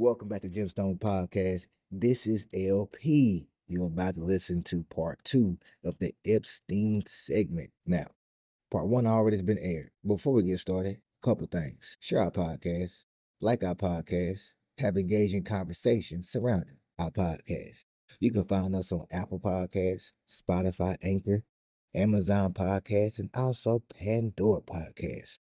Welcome back to Gemstone Podcast. This is LP. You're about to listen to part 2 of the Epstein segment. Now, part 1 already has been aired. Before we get started, a couple things. Share our podcast, like our podcast, have engaging conversations surrounding our podcast. You can find us on Apple Podcasts, Spotify, Anchor, Amazon Podcasts, and also Pandora Podcasts.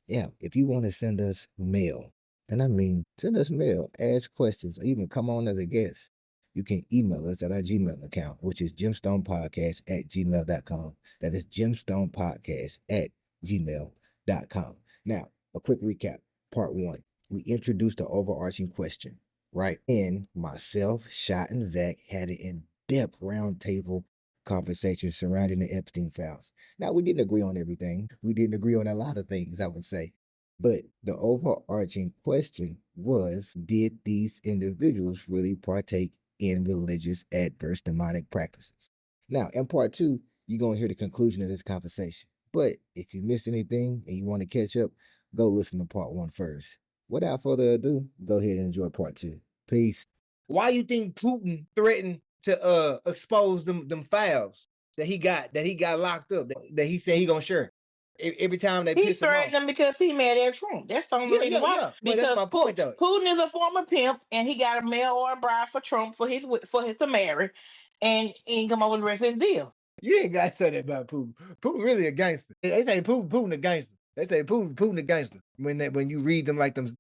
Yeah, if you want to send us mail, and I mean send us mail, ask questions, or even come on as a guest, you can email us at our Gmail account, which is gemstonepodcast@gmail.com. That is gemstonepodcast@gmail.com. Now, a quick recap. Part 1, we introduced the overarching question, right? And myself, Shot, and Zach had an in-depth roundtable conversation surrounding the Epstein files. Now, we didn't agree on everything. We didn't agree on a lot of things, I would say. But the overarching question was, did these individuals really partake in religious adverse demonic practices? Now, in part 2, you're going to hear the conclusion of this conversation. But if you missed anything and you want to catch up, go listen to part 1 first. Without further ado, go ahead and enjoy part 2. Peace. Why you think Putin threatened to expose them files that he got locked up, that he said he gonna share? Every time they He piss him off. threatened them because he mad at Trump. That's the only reason why. But Because that's my point, though. Putin is a former pimp, and he got a mail order bride for Trump for his to marry, and he ain't come over the rest of his deal. You ain't gotta say that about Putin. Putin really a gangster. They say Putin a gangster. They say Putin a gangster. When you read them like them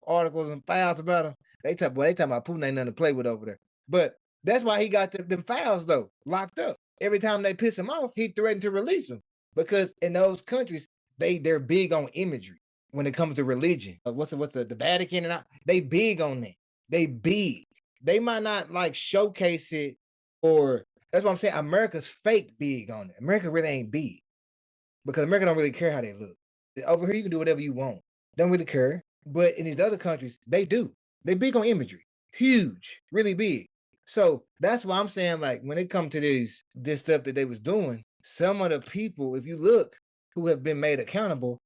articles and files about him, they talk about Putin ain't nothing to play with over there. But that's why he got them files though locked up. Every time they piss him off, he threatened to release them, because in those countries they're big on imagery when it comes to religion. What's the Vatican and all, they big on that. They big. They might not like showcase it, or that's what I'm saying. America's fake big on it. America really ain't big, because America don't really care how they look. Over here you can do whatever you want. Don't really care. But in these other countries, they do. They big on imagery. Huge, really big. So that's why I'm saying, like, when it comes to this stuff that they was doing, some of the people, if you look, who have been made accountable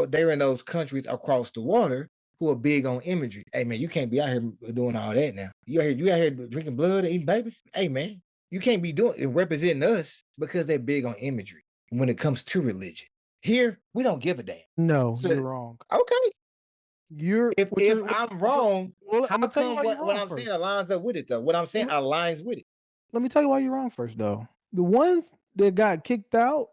they're in those countries across the water who are big on imagery. Hey man, you can't be out here doing all that now. You out here drinking blood and eating babies? Hey man, you can't be doing it representing us, because they're big on imagery when it comes to religion. Here, we don't give a damn. No, So- you're wrong. Okay. If I'm wrong, well, how I'm gonna tell you come why you're what wrong I'm first. saying aligns up with it though? What I'm saying aligns with it. Let me tell you why you're wrong first, though. The ones that got kicked out,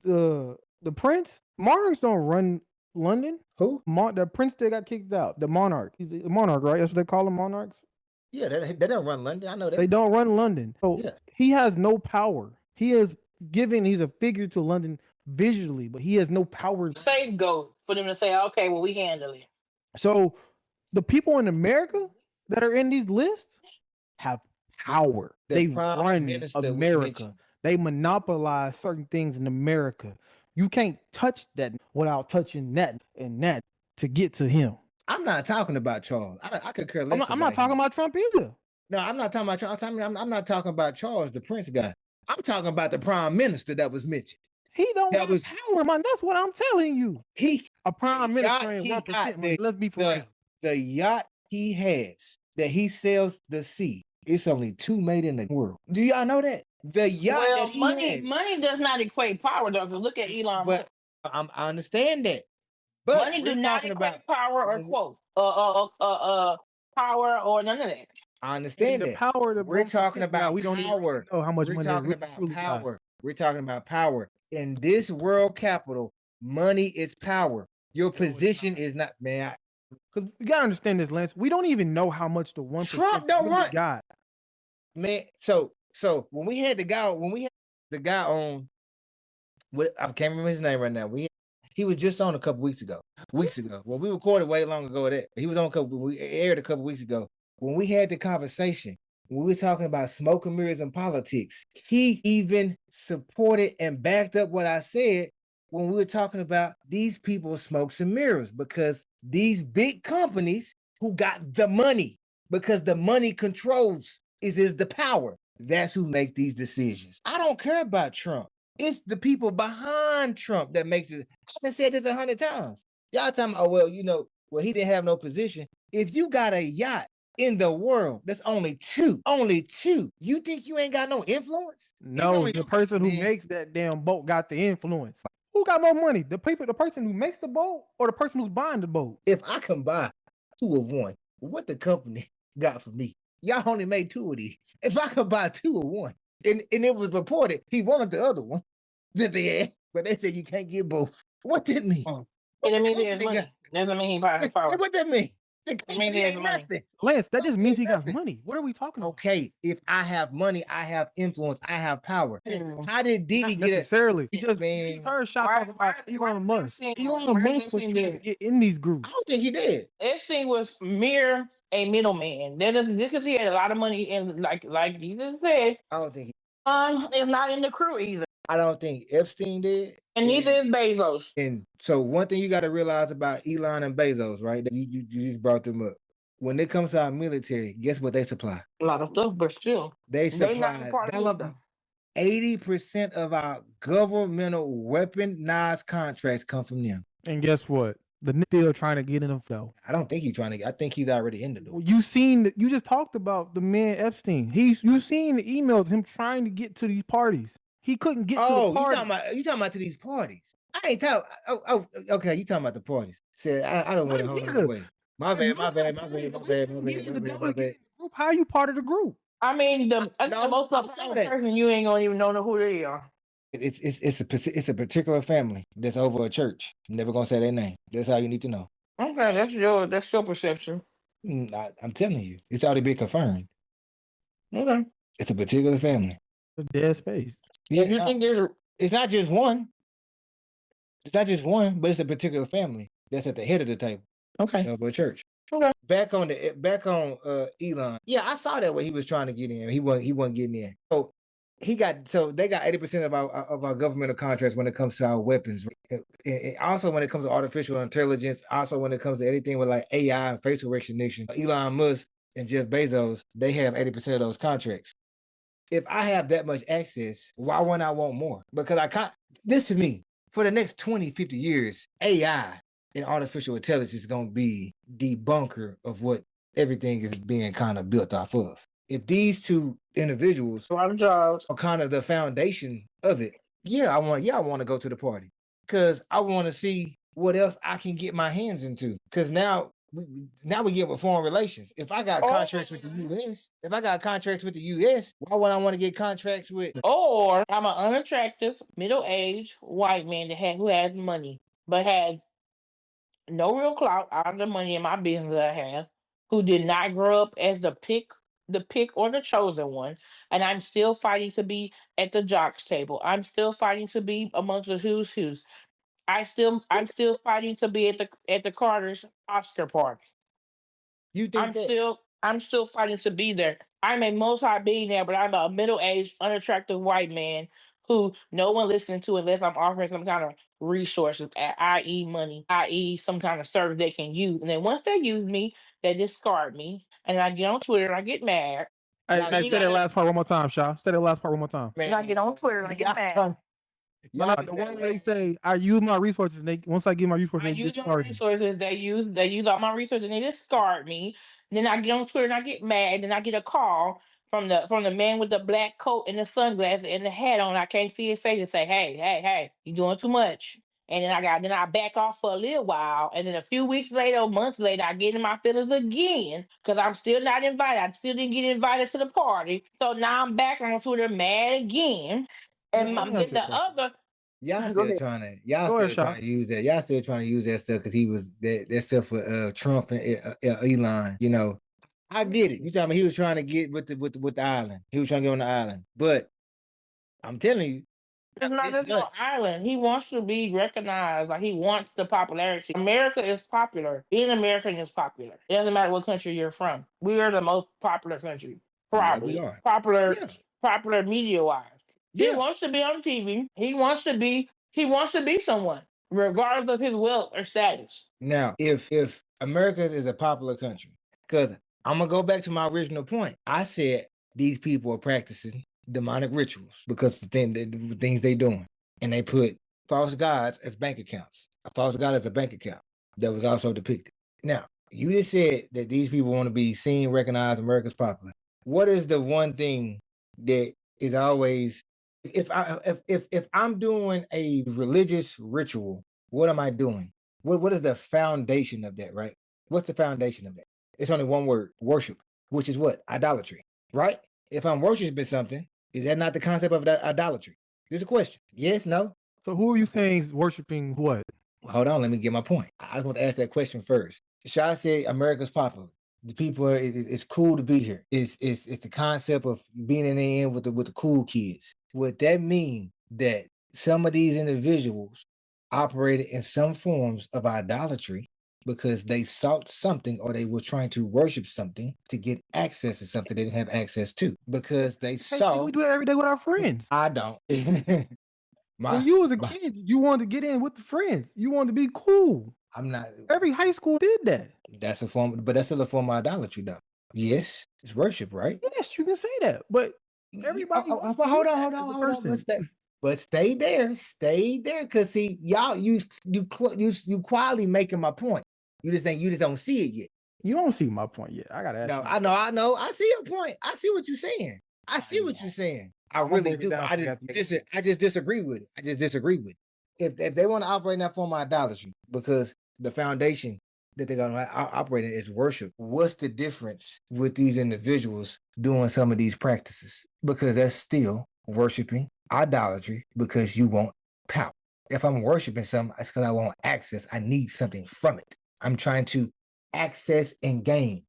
the prince, monarchs don't run London. Who? The prince that got kicked out, the monarch. He's a monarch, right? That's what they call them, monarchs. Yeah, they don't run London. I know that. They don't run London. So Yeah. he has no power. He's a figure to London visually, but he has no power. Scapegoat for them to say, okay, well, we handle it. So the people in America that are in these lists have power. The They prime run minister we America. mentioned. They monopolize certain things in America. You can't touch that without touching that and that to get to him. I'm not talking about Charles. I could care less. I'm not talking about Trump either. No, I'm not talking about Charles. I'm not talking about Charles, the prince guy. I'm talking about the prime minister that was mentioned. He don't That have was- power, man. That's what I'm telling you. A Prime minister ain't he 1%. got Man. Let's be for real. the yacht he has that he sails the sea. It's only 2 made in the world. Do y'all know that? The yacht Well, that he has. money does not equate power, though. 'Cause look at Elon Musk. But I understand that. But Money do we're not talking equate about. power or power or none of that. I understand The that. power that We're talking now, about we don't even power. know how much We're money they talking really about truly got. power. We're talking about power. In this world capital, money is power. Your position is not, man. Because you gotta understand this, Lance. We don't even know how much the 1% Trump don't really run- got. Man, so when we had the guy on, what I can't remember his name right now. He was just on a couple weeks ago. Well, we recorded way long ago that he was on we aired a couple weeks ago. When we had the conversation, when we were talking about smoke and mirrors in politics, he even supported and backed up what I said when we were talking about these people smokes and mirrors, because these big companies who got the money, because the money controls is the power. That's who make these decisions. I don't care about Trump. It's the people behind Trump that makes it. I said this 100 times. Y'all talking about, oh, well, Well, he didn't have no position. If you got a yacht in the world, there's only two. You think you ain't got no influence? No, the person who makes that damn boat got the influence. Who got more money? The person who makes the boat, or the person who's buying the boat? If I can buy 2 of one, what the company got for me? Y'all only made 2 of these. If I could buy 2 of one, and it was reported he wanted the other one that they had, but they said you can't get both. What did mean? It means he has money. Doesn't mean he buys power. What that mean? It means he has money. Lance, that just means he got money. What are we talking about? Okay, if I have money, I have influence, I have power. How did Diddy Not get it? necessarily. He's heard shot talking about Elon Musk. Elon Musk was trying to get in these groups. I don't think he did. Epstein was mere a middleman. Just because he had a lot of money, and like Jesus said, I don't think he. is not in the crew either. I don't think Epstein did. And neither is Bezos. And so one thing you got to realize about Elon and Bezos, right? You just brought them up. When it comes to our military, guess what they supply? A lot of stuff, but still. They supply 80% of our governmental weaponized contracts come from them. And guess what? The nigga still trying to get in the flow. I don't think he's trying to. I think he's already in the door. You just talked about the man Epstein. You seen the emails of him trying to get to these parties. He couldn't get to the party. You talking about to these parties? I ain't talking. Okay. You talking about the parties? Said I don't want to hold it away. My bad. How are you part of the group? I mean, the most popular person, you ain't gonna even know who they are. It's a particular family that's over a church. I'm never gonna say their name. That's how you need to know. Okay, that's your perception. I'm telling you, it's already been confirmed. Okay, it's a particular family. A dead space. Yeah, you think it's not just one. It's not just one, but it's a particular family that's at the head of the table. Okay, of a church. Okay. Back on Elon. Yeah, I saw that way he was trying to get in. He wasn't getting in. So they got 80% of our governmental contracts when it comes to our weapons. And also when it comes to artificial intelligence, also when it comes to anything with like AI and facial recognition, Elon Musk and Jeff Bezos, they have 80% of those contracts. If I have that much access, why wouldn't I want more? Because this to me, for the next 20, 50 years, AI and artificial intelligence is going to be the bunker of what everything is being kind of built off of. If these two individuals are kind of the foundation of it, I want to go to the party because I want to see what else I can get my hands into. Because now we get with foreign relations. If I got contracts with the U.S., why would I want to get contracts with? Or I'm an unattractive, middle-aged white man who has money, but has no real clout out of the money in my business that I have, who did not grow up as the pick or the chosen one, and I'm still fighting to be at the jocks table. I'm still fighting to be amongst the who's who's. I'm still fighting to be at the Carter's Oscar party. You think I'm still fighting to be there. I'm a multi-billionaire, but I'm a middle-aged, unattractive white man who no one listens to unless I'm offering some kind of resources, i.e. money, i.e. some kind of service they can use. And then once they use me, they discard me. And I get on Twitter and I get mad. I said that last part one more time, Shaw. Say that last part one more time. And I get on Twitter and I get mad. The one where they say, I use my resources, once I get my resources, they discard me. They use all my resources and they discard me. Then I get on Twitter and I get mad. And then I get a call from the man with the black coat and the sunglasses and the hat on. I can't see his face and say, hey, you doing too much. And then I back off for a little while. And then a few weeks later, or months later, I get in my feelings again because I'm still not invited. I still didn't get invited to the party. So now I'm back on Twitter mad again. And y'all still trying to use that. Y'all still trying to use that stuff because that stuff for Trump and Elon. You know, I get it. You talking about he was trying to get with the island. He was trying to get on the island. But I'm telling you, it's not just no island. He wants to be recognized. Like he wants the popularity. America is popular. Being American is popular. It doesn't matter what country you're from. We are the most popular country. Probably. Yeah, we are. Popular media wise. Yeah. He wants to be on TV. He wants to be someone, regardless of his wealth or status. Now, if America is a popular country, because I'm gonna go back to my original point. I said these people are practicing demonic rituals because the things they doing, and they put false gods as bank accounts. A false god is a bank account that was also depicted. Now, you just said that these people want to be seen, recognized, America's popular. What is the one thing that is always, if I'm doing a religious ritual, what am I doing? What is the foundation of that, right? What's the foundation of that? It's only one word: worship, which is what? Idolatry, right? If I'm worshiping something, is that not the concept of that idolatry? There's a question. Yes, no? So who are you saying is worshiping what? Hold on, let me get my point. I just want to ask that question first. Shah said America's popular. The people it's cool to be here. It's the concept of being in the end with the cool kids. Would that mean that some of these individuals operated in some forms of idolatry because they sought something or they were trying to worship something to get access to something they didn't have access to? Because they saw. We do that every day with our friends. I don't. When you was a kid, you wanted to get in with the friends. You wanted to be cool. I'm not. Every high school did that. That's a form, but that's still a form of idolatry, though. Yes, it's worship, right? Yes, you can say that, but everybody. Hold on. But stay there, because see, y'all, you quietly making my point. You just don't see it yet. You don't see my point yet. I gotta ask. No, I know. I see your point. I see what you're saying. I really do. I just disagree with it. If they want to operate in that form of idolatry, because the foundation that they're going to operate in is worship, what's the difference with these individuals doing some of these practices? Because that's still worshiping idolatry because you want power. If I'm worshiping something, it's because I want access. I need something from it. I'm trying to access and gain.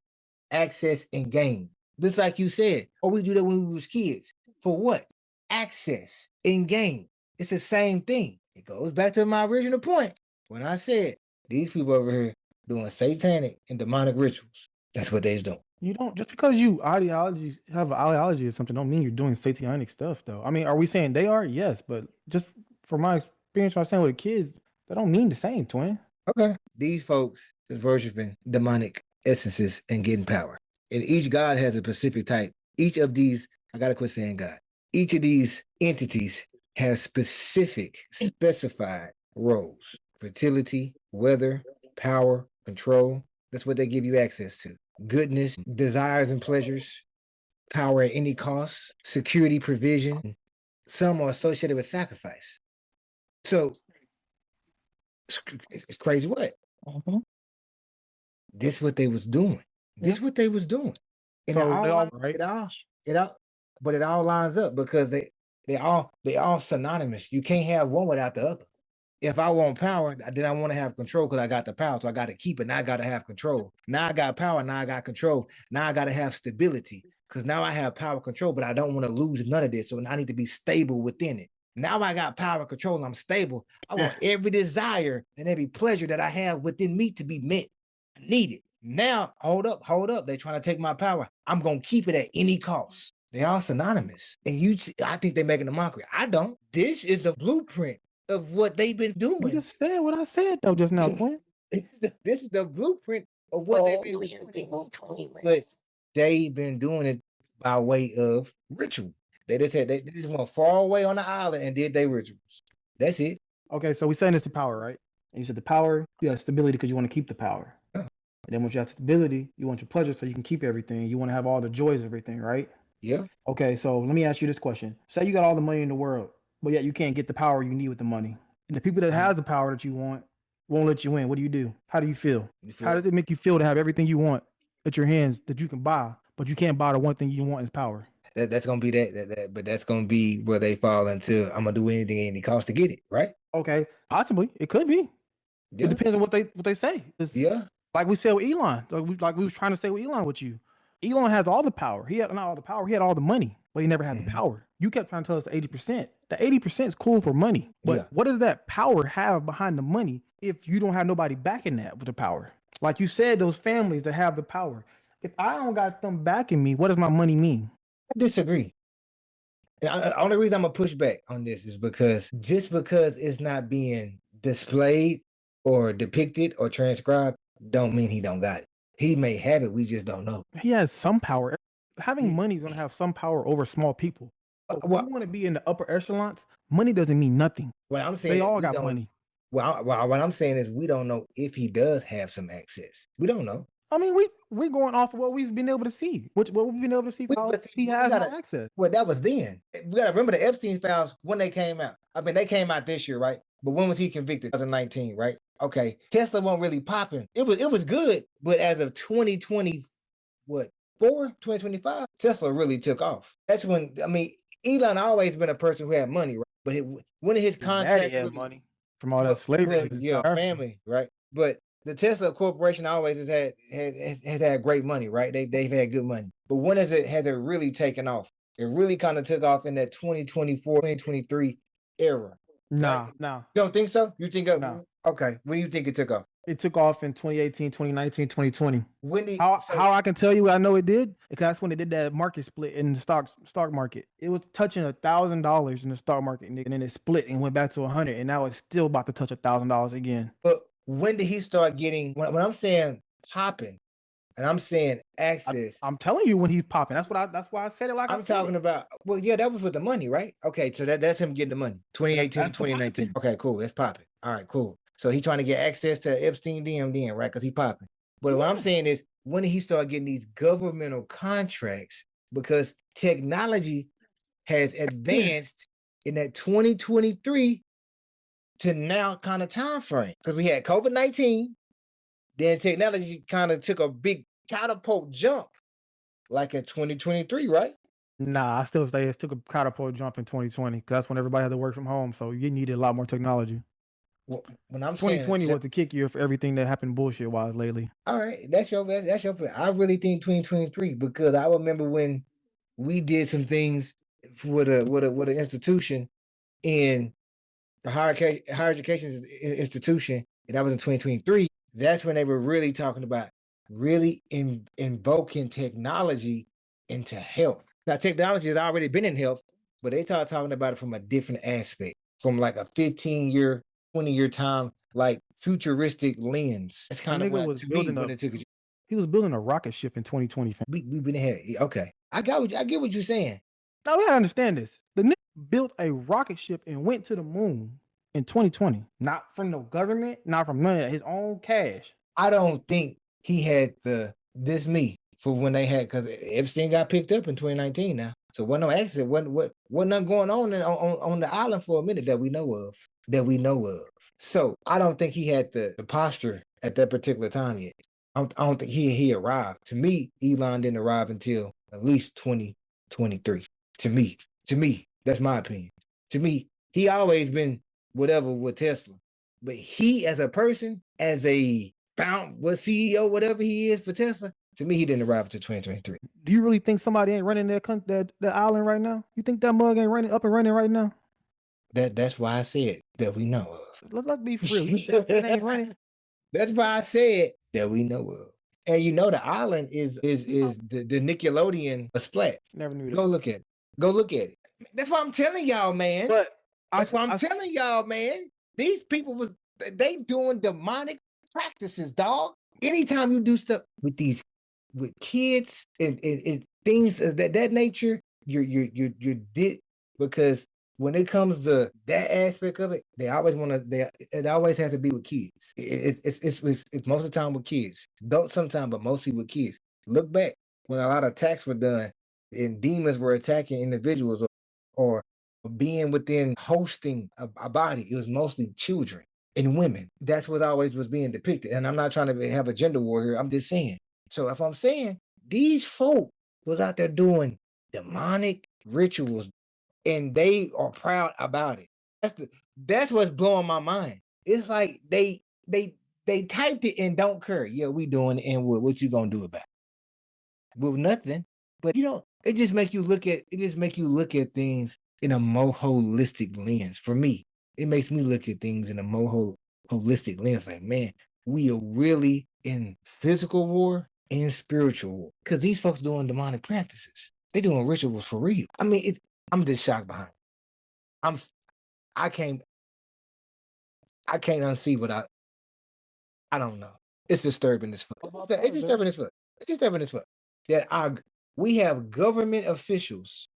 Just like you said, we do that when we was kids. For what? Access and gain. It's the same thing. It goes back to my original point when I said these people over here doing satanic and demonic rituals. That's what they's doing. You don't, just because you have an ideology or something, don't mean you're doing satanic stuff, though. I mean, are we saying they are? Yes, but just from my experience, I was saying with the kids, that don't mean the same, twin. Okay. These folks is worshiping demonic essences and getting power. And each god has a specific type. Each of these, I gotta quit saying God. Each of these entities has specified roles: fertility, weather, power, control. That's what they give you access to. Goodness, desires and pleasures, power at any cost, security, provision. Some are associated with sacrifice. So it's crazy what? Mm-hmm. This is what they was doing. And So but it all lines up because they all synonymous. You can't have one without the other. If I want power, then I want to have control because I got the power, so I got to keep it. Now I got to have control. Now I got power. Now I got control. Now I got to have stability because now I have power control, but I don't want to lose none of this. So I need to be stable within it. Now I got power control and I'm stable. I want every desire and every pleasure that I have within me to be met. I need it. Now, hold up. They're trying to take my power. I'm going to keep it at any cost. They are synonymous. And I think they're making a mockery. I don't. This is the blueprint of what they've been doing. You just said what I said, though, just now, twin. This is the blueprint of what they've been doing. But they've been doing it by way of ritual. They just went far away on the island and did their rituals. That's it. Okay, so we're saying it's the power, right? And you said the power, you have stability because you want to keep the power. Yeah. And then once you have stability, you want your pleasure so you can keep everything. You want to have all the joys of everything, right? Yeah. Okay, so let me ask you this question. Say you got all the money in the world, but yet you can't get the power you need with the money. And the people that has the power that you want won't let you in. What do? How do you feel? How does it make you feel to have everything you want at your hands that you can buy, but you can't buy the one thing you want is power? That's gonna be that, but that's gonna be where they fall into. I'm gonna do anything at any cost to get it, right? Okay, possibly it could be. Yeah. It depends on what they say. Like we said with Elon, like we was trying to say with Elon with you. Elon has all the power. He had not all the power. He had all the money, but he never had the power. You kept trying to tell us the 80%. The 80% is cool for money, but what does that power have behind the money if you don't have nobody backing that with the power? Like you said, those families that have the power. If I don't got them backing me, what does my money mean? I disagree. The only reason I'm gonna push back on this is because just because it's not being displayed or depicted or transcribed, don't mean he don't got it. He may have it, we just don't know. He has some power. Having money is gonna have some power over small people. So if you want to be in the upper echelons, money doesn't mean nothing. Well, I'm saying they all got money. Well, what I'm saying is we don't know if he does have some access. We don't know. I mean, we're going off of what we've been able to see. What we've been able to see. He has no access. Well, that was then. We got to remember the Epstein files when they came out. I mean, they came out this year, right? But when was he convicted? 2019, right? Okay. Tesla wasn't really popping. It was good, but as of 2025, Tesla really took off. That's when, I mean, Elon always been a person who had money, right? But one of his contracts had money from all that slavery. Family, right? But the Tesla Corporation always has had great money, right? They've had good money. But when has it really taken off? It really kind of took off in that 2024, 2023 era. No. You don't think so? You think no. Okay. When do you think it took off? It took off in 2018, 2019, 2020. How I can tell you I know it did? Because that's when they did that market split in the stock market. It was touching $1,000 in the stock market, and then it split and went back to 100, and now it's still about to touch $1,000 again. But when did he start getting? When I'm saying popping, and I'm saying access, I'm telling you when he's popping. That's why I said it like I'm talking about. Well, yeah, that was with the money, right? Okay, so that's him getting the money. 2018 to 2019. Okay, cool. That's popping. All right, cool. So he's trying to get access to Epstein then, right? Because he's popping. But what I'm saying is, when did he start getting these governmental contracts? Because technology has advanced in that 2023 to now kind of time frame. Because we had COVID-19, then technology kind of took a big catapult jump, like in 2023, right? Nah, I still say it took a catapult jump in 2020 because that's when everybody had to work from home. So you needed a lot more technology. Well, when I'm 2020 was the kick year for everything that happened bullshit wise lately. All right, that's your I really think 2023 because I remember when we did some things with an institution in the higher education institution, and that was in 2023. That's when they were really talking about really invoking technology into health. Now, technology has already been in health, but they started talking about it from a different aspect, from like a 15-year, 20-year time, like futuristic lens. That's kind of what was building he was building a rocket ship in 2020. We've been ahead. Okay, I get what you're saying. Now we gotta understand this. The nigga built a rocket ship and went to the moon in 2020. Not from no government, not from none of that. His own cash. I don't think he had for when they had, because Epstein got picked up in 2019 now. So wasn't no accident. Wasn't nothing going on the island for a minute that we know of. So I don't think he had the posture at that particular time yet. I don't think he arrived. To me, Elon didn't arrive until at least 2023. To me, that's my opinion. To me, he always been whatever with Tesla. But he as a person, as a CEO, whatever he is for Tesla, to me, he didn't arrive until 2023. Do you really think somebody ain't running that island right now? You think that mug ain't up and running right now? That's why I said that we know of. Let's be for real. It ain't running. That's why I said that we know of. And you know the island is the Nickelodeon splat. Never knew that. Go look at it. That's why I'm telling y'all, man. Telling y'all, man. These people they doing demonic practices, dog. Anytime you do stuff with kids and things of that nature, you did, because when it comes to that aspect of it, they always it always has to be with kids. It's most of the time with kids. Don't sometimes, but mostly with kids. Look back when a lot of attacks were done and demons were attacking individuals or being within hosting a body. It was mostly children and women. That's what always was being depicted. And I'm not trying to have a gender war here. I'm just saying. So if I'm saying these folk was out there doing demonic rituals, and they are proud about it. That's what's blowing my mind. It's like they typed it and don't care. Yeah, we doing it, and what you gonna do about it? Well, nothing. But it just make you look at things in a more holistic lens. For me, it makes me look at things in a more holistic lens. Like, man, we are really in physical war and spiritual war, because these folks doing demonic practices. They doing rituals for real. I mean, I'm just shocked behind it. I can't unsee what I don't know. It's disturbing as fuck. It's disturbing as fuck. That we have government officials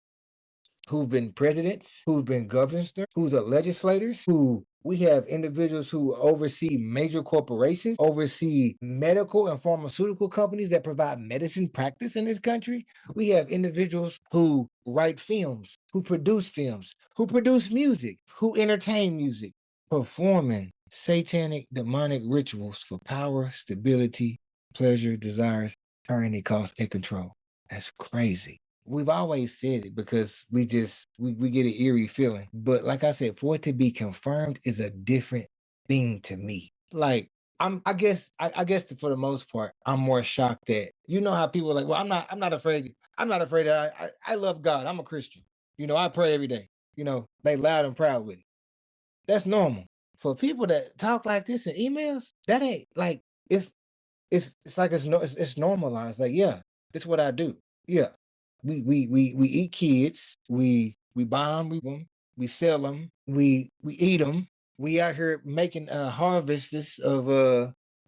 who've been presidents, who've been governors, who's the legislators, who We have individuals who oversee major corporations, oversee medical and pharmaceutical companies that provide medicine practice in this country. We have individuals who write films, who produce music, who entertain music, performing satanic, demonic rituals for power, stability, pleasure, desires, tyranny, cost, and control. That's crazy. We've always said it because we get an eerie feeling. But like I said, for it to be confirmed is a different thing to me. Like I guess for the most part, I'm more shocked that how people are like, well, I'm not afraid. I'm not afraid that I love God. I'm a Christian. I pray every day. They loud and proud with it. That's normal. For people that talk like this in emails, that ain't like it's like it's normalized. Like, yeah, this is what I do. Yeah. We eat kids. We buy them. We sell them. We eat them. We out here making harvests of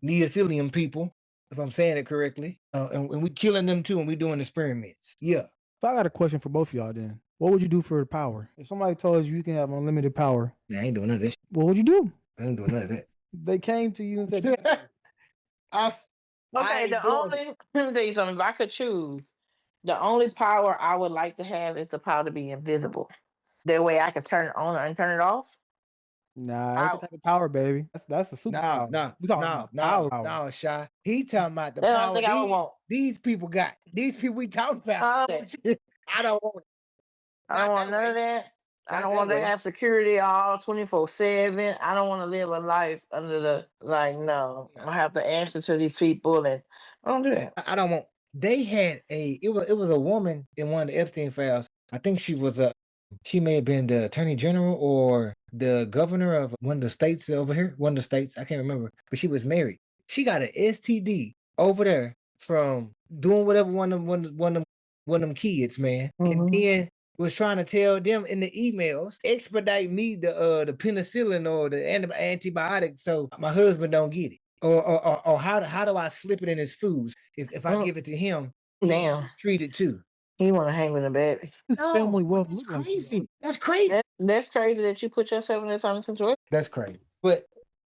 neophilium people, if I'm saying it correctly, and we killing them too, and we doing experiments. Yeah. So I got a question for both of y'all. Then, what would you do for the power? If somebody told you can have unlimited power, I ain't doing none of that. What would you do? I ain't doing none of that. They came to you and said, "Okay, let me tell you something. If I could choose, the only power I would like to have is the power to be invisible. That way I could turn it on and turn it off." Nah, that's the type of power, baby. That's a superpower. No, Shy. He talking about the power these people got. These people we talking about. I don't want it. I don't want none of that. I don't want to have security all 24/7. I don't want to live a life under the no. I have to answer to these people, and I don't do that. I don't want. They had it was a woman in one of the Epstein files. I think she may have been the attorney general or the governor of one of the states over here. One of the states, I can't remember, but she was married. She got an STD over there from doing whatever one of them kids, man, and then was trying to tell them in the emails, expedite me the penicillin or the antibiotic so my husband don't get it. Or how do I slip it in his foods if I give it to him? Now treat it too. He want to hang with a baby. Family wealth. That's crazy. That's crazy. That's crazy that you put yourself in this kind of situation. That's crazy. But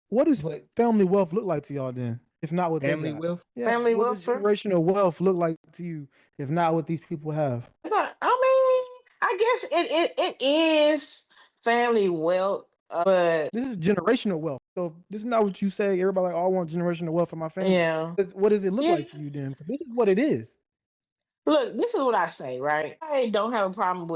what does family wealth look like to y'all then? If not what family wealth, family wealth, generational wealth look like to you? If not what these people have, I guess it is family wealth, but this is generational wealth. So this is not what you say. Everybody like, oh, I want generational wealth for my family. Yeah. What does it look like to you then? Because this is what it is. Look, this is what I say, right? I don't have a problem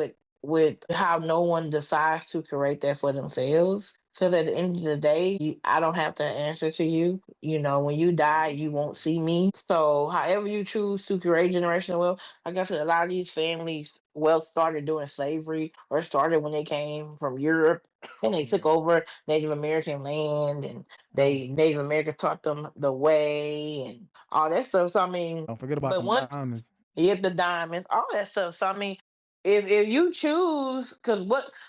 with how no one decides to create that for themselves. Because at the end of the day, I don't have to answer to you. When you die, you won't see me. So however you choose to create generational wealth, I guess a lot of these families wealth started during slavery or started when they came from Europe and they took over Native American land and Native America taught them the way and all that stuff. So don't forget about the diamonds. Yep, the diamonds, all that stuff. So if you choose, because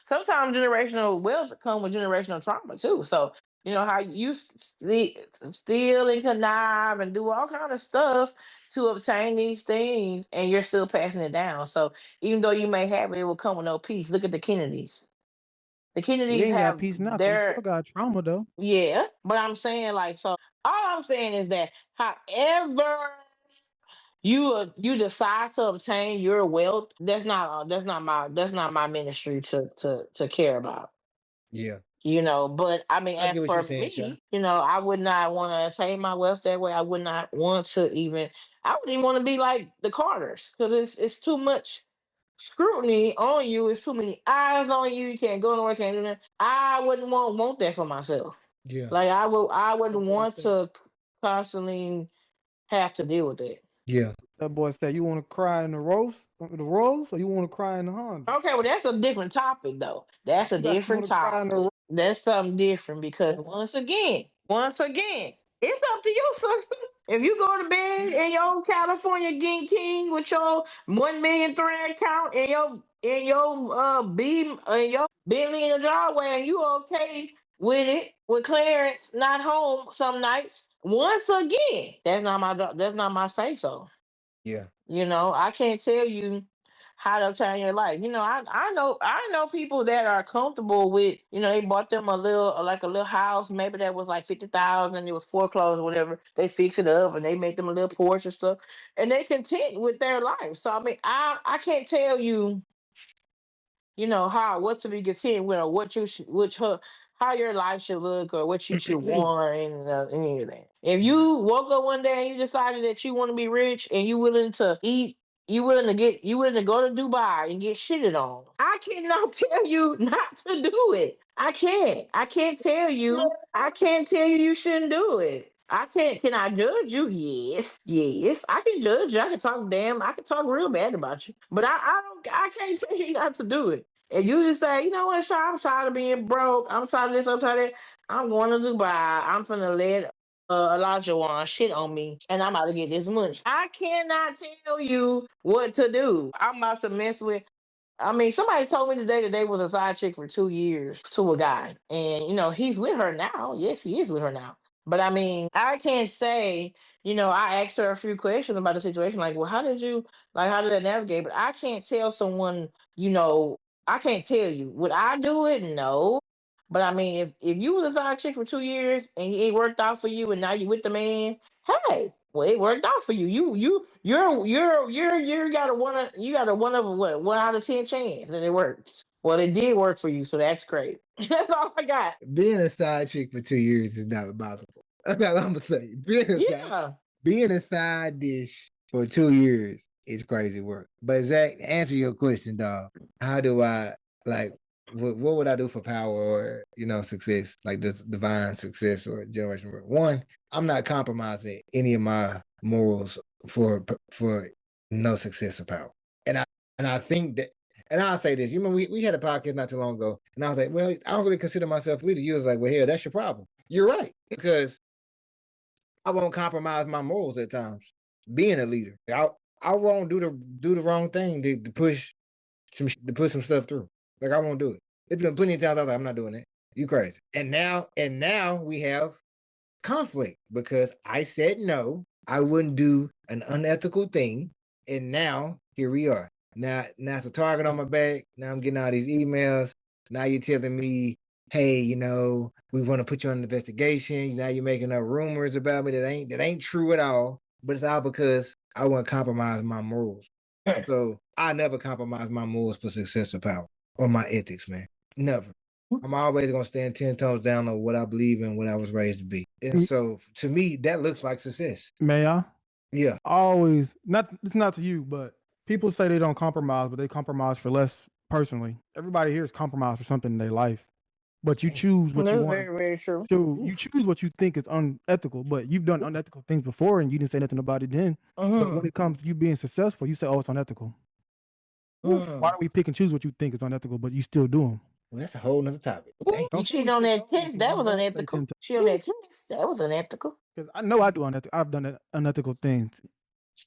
sometimes generational wealth come with generational trauma too. So how you steal and connive and do all kind of stuff to obtain these things, and you're still passing it down. So even though you may have it, it will come with no peace. Look at the Kennedys. The Kennedys have peace now. They still got trauma though. Yeah, but I'm saying so. All I'm saying is that however you decide to obtain your wealth, that's not my ministry to care about. Yeah. But as for me, I would not want to attain my wealth that way. I would not want to I wouldn't even want to be like the Carters because it's too much scrutiny on you. It's too many eyes on you. You can't go nowhere, can't do that. I wouldn't want that for myself. Yeah. I wouldn't want to constantly have to deal with it. Yeah. That boy said, "You want to cry in the roast, or you want to cry in the Honda?" Okay, well that's a different topic though. That's a different topic. That's something different because once again, it's up to you, sister. If you go to bed in your California King with your 1 million thread count and your beam and your Bentley in the driveway, and you okay with it with Clarence not home some nights. Once again, that's not my say so. Yeah. I can't tell you how to change your life. I know people that are comfortable with, they bought them a little house, maybe that was like 50,000, and it was foreclosed or whatever. They fix it up and they make them a little porch and stuff, and they content with their life. So I mean, I can't tell you, what to be content with, or how your life should look, or what you should want, and any of that. If you woke up one day and you decided that you want to be rich and you willing to eat, you willing to go to Dubai and get shitted on, I cannot tell you not to do it. I can't. I can't tell you. I can't tell you you shouldn't do it. I can't. Can I judge you? Yes. Yes. I can judge you. I can talk real bad about you. But I don't. I can't tell you not to do it. And you just say, you know what, Sean, I'm tired of being broke. I'm tired of this. I'm tired of that. I'm going to Dubai. I'm finna let Elijah Wan shit on me, and I'm about to get this money. I cannot tell you what to do. I'm about to mess with. I mean, somebody told me today that they was a side chick for 2 years to a guy, and he's with her now. Yes, he is with her now. But I mean, I can't say. I asked her a few questions about the situation, like, well, how did that navigate? But I can't tell someone, I can't tell you. Would I do it? No. But I mean, if you was a side chick for 2 years and it worked out for you, and now you with the man, hey, well, it worked out for you. You got a one out of 10 chance that it works. Well, it did work for you, so that's great. That's all I got. Being a side chick for 2 years is not possible. That's all I'm gonna say. Being a side dish for 2 years is crazy work. But Zach, to answer your question, dog, how do I what would I do for power or success, like this divine success or generational work? One, I'm not compromising any of my morals for no success or power. And I think that, and I'll say this, we had a podcast not too long ago, and I was like, well, I don't really consider myself a leader. You was like, well, hell, that's your problem. You're right, because I won't compromise my morals at times. Being a leader, I won't do the wrong thing to push some stuff through. Like, I won't do it. It's been plenty of times I was like, I'm not doing it. You crazy. And now we have conflict because I said no. I wouldn't do an unethical thing. And now here we are. Now it's a target on my back. Now I'm getting all these emails. Now you're telling me, hey, we want to put you on an investigation. Now you're making up rumors about me that ain't true at all. But it's all because I wouldn't compromise my morals. So I never compromise my morals for success or power or my ethics, man. Never. I'm always going to stand 10 toes down on what I believe in, what I was raised to be. And so to me, that looks like success. May I? Yeah. Always, it's not to you, but people say they don't compromise, but they compromise for less personally. Everybody here is compromised for something in their life. But you choose what you want. That's very, very true. So you choose what you think is unethical, but you've done unethical things before and you didn't say nothing about it then. But when it comes to you being successful, you say, oh, it's unethical. Why don't we pick and choose what you think is unethical, but you still do them? Well, that's a whole nother topic. You cheated on that test. That was unethical. Cheat on that test. That was unethical. Because I know I do unethical. I've done unethical things.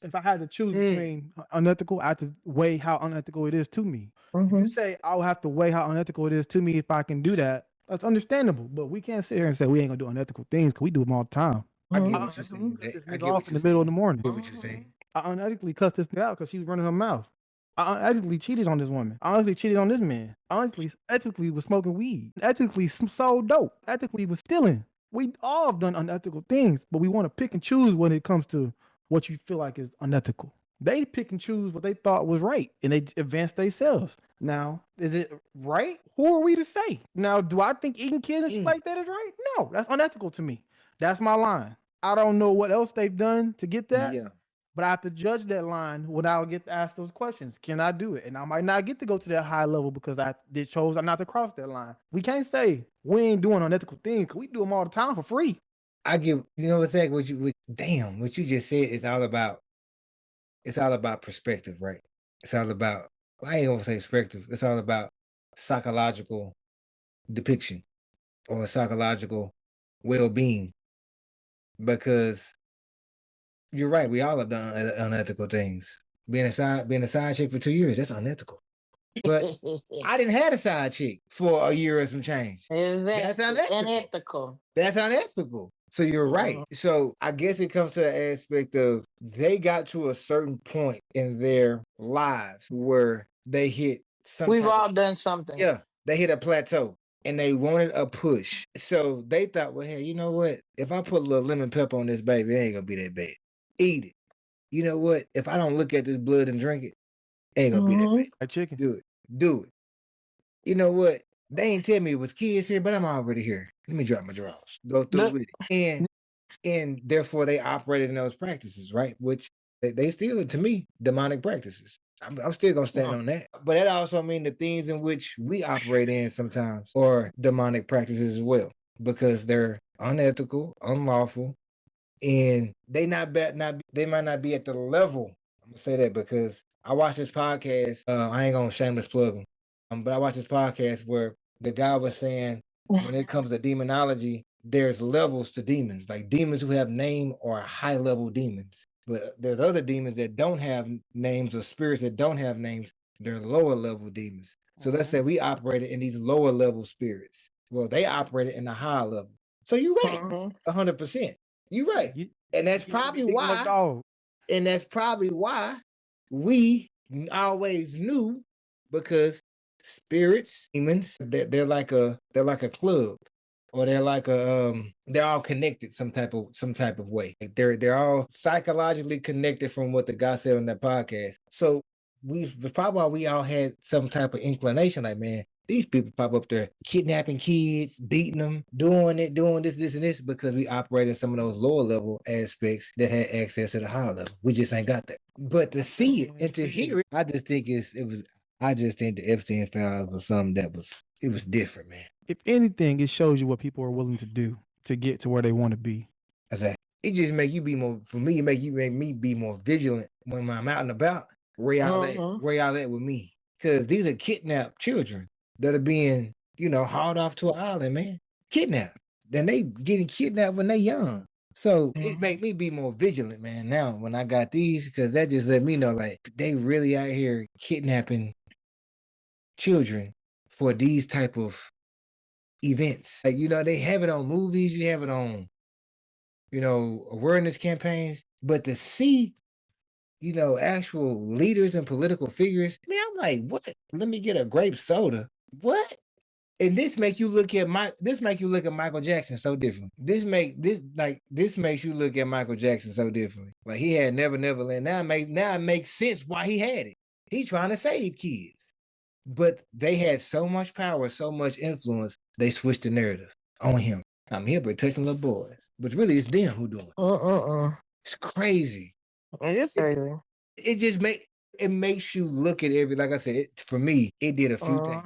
If I had to choose between unethical, I have to weigh how unethical it is to me. You say I'll have to weigh how unethical it is to me if I can do that. That's understandable. But we can't sit here and say we ain't gonna do unethical things because we do them all the time. I get what you're saying. I get off in the middle of the morning. I get what you're saying. I unethically cussed this thing out because she was running her mouth. I unethically cheated on this woman. I honestly cheated on this man. I ethically was smoking weed. Ethically sold dope. Ethically was stealing. We all have done unethical things, but we want to pick and choose when it comes to what you feel like is unethical. They pick and choose what they thought was right, and they advance themselves. Now, is it right? Who are we to say? Now, do I think eating kids and shit like that is right? No, that's unethical to me. That's my line. I don't know what else they've done to get that. Yeah. But I have to judge that line when I get to ask those questions. Can I do it? And I might not get to go to that high level because I chose not to cross that line. We can't say we ain't doing unethical things because we do them all the time for free. I give, what's that? What you just said is all about. It's all about perspective, right? It's all about. I ain't gonna say perspective. It's all about psychological depiction or psychological well-being, because you're right. We all have done unethical things. Being a side chick for 2 years, that's unethical. But I didn't have a side chick for a year or some change. That's unethical. That's unethical. So you're right. So I guess it comes to the aspect of they got to a certain point in their lives where they hit something. We've all done something. Yeah, they hit a plateau and they wanted a push. So they thought, well, hey, you know what? If I put a little lemon pepper on this baby, it ain't gonna be that bad. Eat it. You know what? If I don't look at this blood and drink it, ain't gonna be that bad. Like chicken. Do it. You know what? They ain't tell me it was kids here, but I'm already here. Let me drop my drawers. Go through with it. And therefore they operated in those practices, right? Which they still, to me, demonic practices. I'm still gonna stand on that. But that also means the things in which we operate in sometimes are demonic practices as well, because they're unethical, unlawful, and they might not be at the level. I'm gonna say that because I watched this podcast. I ain't gonna shameless plug them, but I watched this podcast where the guy was saying when it comes to demonology, there's levels to demons. Like demons who have name are high level demons, but there's other demons that don't have names, or spirits that don't have names. They're lower level demons. So let's say we operated in these lower level spirits. Well, they operated in the high level. So you're right, 100%. You're right, and that's probably why. And that's probably why we always knew, because spirits, demons, they're like a club, or they're like they're all connected some type of way. Like they're all psychologically connected from what the guy said on that podcast. So probably why we all had some type of inclination, like, man, these people pop up there kidnapping kids, beating them, doing this and this, because we operate in some of those lower level aspects that had access to the higher level. We just ain't got that. But to see it and to hear it, I just think I just think the Epstein files was something that was different, man. If anything, it shows you what people are willing to do to get to where they want to be. Exactly. It just make you be more, for me, it make me be more vigilant when I'm out and about. Where y'all at with me? Because these are kidnapped children that are being, hauled off to an island, man. Kidnapped. Then they getting kidnapped when they young. So it make me be more vigilant, man, now when I got these, because that just let me know, like, they really out here kidnapping children for these type of events. Like, they have it on movies, you have it on, awareness campaigns, but to see, actual leaders and political figures, man, I'm like, what? Let me get a grape soda. What? And this make you look at Michael Jackson so different. This makes you look at Michael Jackson so differently. Like, he had Never Neverland. Now it makes sense why he had it. He trying to save kids. But they had so much power, so much influence, they switched the narrative on him. I'm here but touching little boys. But really it's them who doing it. It's crazy. It is crazy. It makes you look at like I said, for me, it did a few things.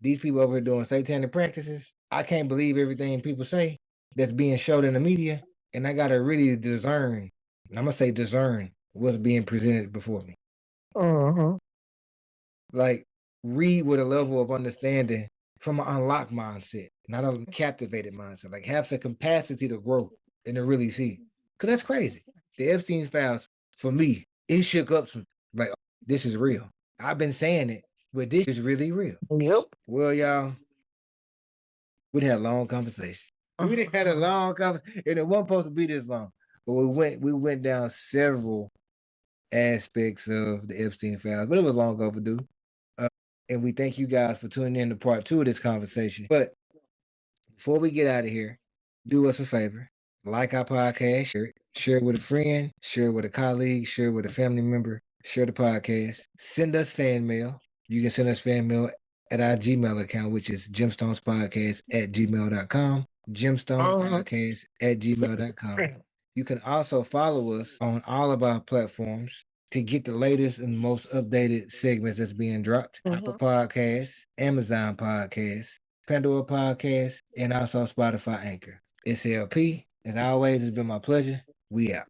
These people over here doing satanic practices, I can't believe everything people say that's being showed in the media. And I got to really discern, and I'm going to say discern what's being presented before me. Like, read with a level of understanding from an unlocked mindset, not a captivated mindset. Like, have some capacity to grow and to really see. Because that's crazy. The Epstein files, for me, it shook up some, like, this is real. I've been saying it, but this is really real. Yep. Well, y'all, we had a long conversation. We didn't had a long conversation, and it wasn't supposed to be this long. But we went down several aspects of the Epstein files, but it was long overdue. And we thank you guys for tuning in to part 2 of this conversation. But before we get out of here, do us a favor. Like our podcast, share it with a friend, share it with a colleague, share it with a family member, share the podcast. Send us fan mail. You can send us fan mail at our Gmail account, which is gemstonespodcast@gmail.com. gemstonepodcast@gmail.com. You can also follow us on all of our platforms to get the latest and most updated segments that's being dropped. Apple Podcasts, Amazon Podcasts, Pandora Podcasts, and also Spotify Anchor. It's LP. As always, it's been my pleasure. We out.